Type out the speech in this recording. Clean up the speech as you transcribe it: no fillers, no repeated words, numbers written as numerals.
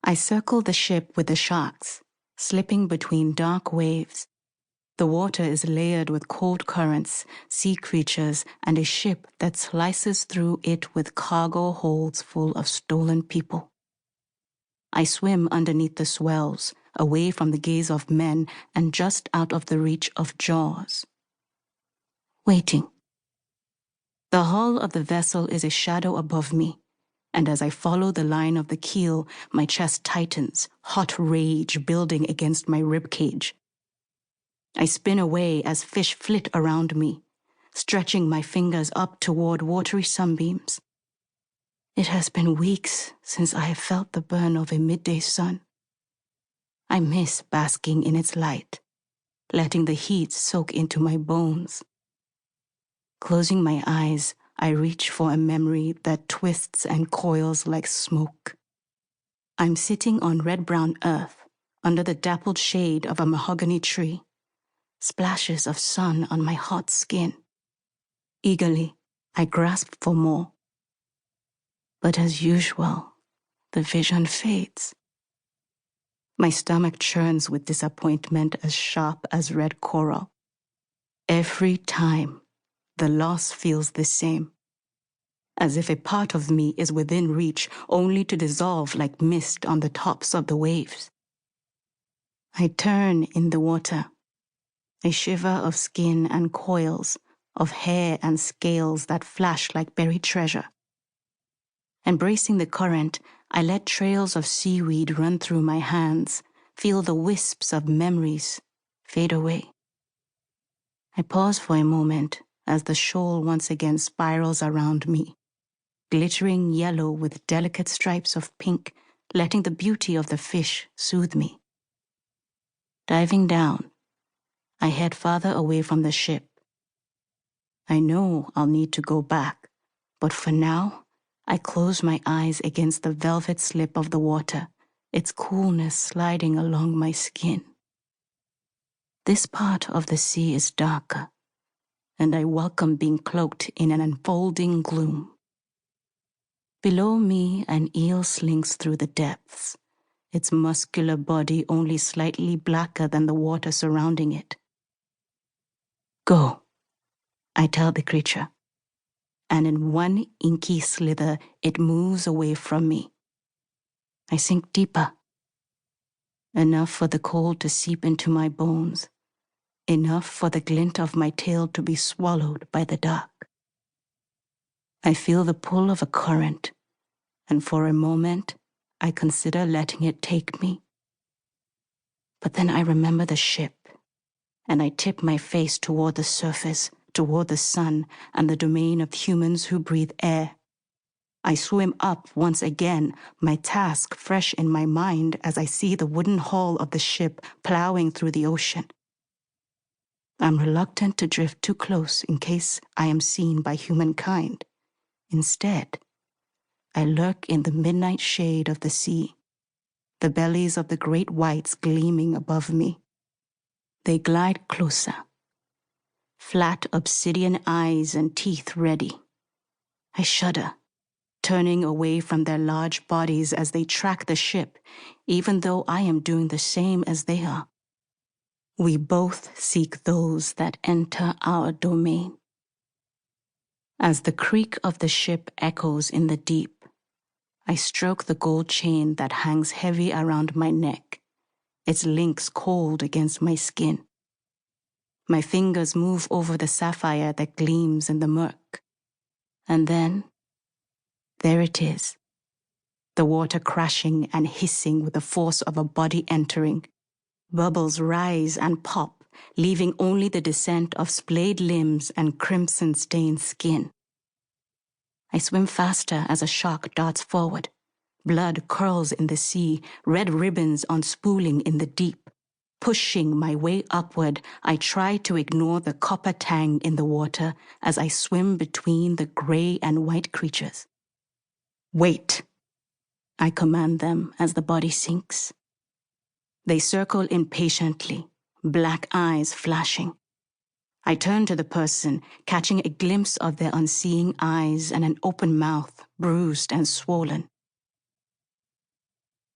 I circle the ship with the sharks, slipping between dark waves. The water is layered with cold currents, sea creatures, and a ship that slices through it with cargo holds full of stolen people. I swim underneath the swells, away from the gaze of men and just out of the reach of jaws. Waiting. The hull of the vessel is a shadow above me, and as I follow the line of the keel, my chest tightens, hot rage building against my ribcage. I spin away as fish flit around me, stretching my fingers up toward watery sunbeams. It has been weeks since I have felt the burn of a midday sun. I miss basking in its light, letting the heat soak into my bones. Closing my eyes, I reach for a memory that twists and coils like smoke. I'm sitting on red-brown earth, under the dappled shade of a mahogany tree, splashes of sun on my hot skin. Eagerly, I grasp for more. But as usual, the vision fades. My stomach churns with disappointment as sharp as red coral. Every time, the loss feels the same, as if a part of me is within reach only to dissolve like mist on the tops of the waves. I turn in the water, a shiver of skin and coils, of hair and scales that flash like buried treasure. Embracing the current, I let trails of seaweed run through my hands, feel the wisps of memories fade away. I pause for a moment as the shoal once again spirals around me, glittering yellow with delicate stripes of pink, letting the beauty of the fish soothe me. Diving down, I head farther away from the ship. I know I'll need to go back, but for now, I close my eyes against the velvet slip of the water, its coolness sliding along my skin. This part of the sea is darker, and I welcome being cloaked in an unfolding gloom. Below me, an eel slinks through the depths, its muscular body only slightly blacker than the water surrounding it. Go, I tell the creature, and in one inky slither, it moves away from me. I sink deeper, enough for the cold to seep into my bones, enough for the glint of my tail to be swallowed by the dark. I feel the pull of a current, and for a moment, I consider letting it take me. But then I remember the ship, and I tip my face toward the surface, toward the sun and the domain of humans who breathe air. I swim up once again, my task fresh in my mind as I see the wooden hull of the ship plowing through the ocean. I'm reluctant to drift too close in case I am seen by humankind. Instead, I lurk in the midnight shade of the sea, the bellies of the great whites gleaming above me. They glide closer, flat obsidian eyes and teeth ready. I shudder, turning away from their large bodies as they track the ship, even though I am doing the same as they are. We both seek those that enter our domain. As the creak of the ship echoes in the deep, I stroke the gold chain that hangs heavy around my neck, its links cold against my skin. My fingers move over the sapphire that gleams in the murk. And then, there it is, the water crashing and hissing with the force of a body entering. Bubbles rise and pop, leaving only the descent of splayed limbs and crimson-stained skin. I swim faster as a shark darts forward. Blood curls in the sea, red ribbons unspooling in the deep. Pushing my way upward, I try to ignore the copper tang in the water as I swim between the gray and white creatures. Wait, I command them as the body sinks. They circle impatiently, black eyes flashing. I turn to the person, catching a glimpse of their unseeing eyes and an open mouth, bruised and swollen.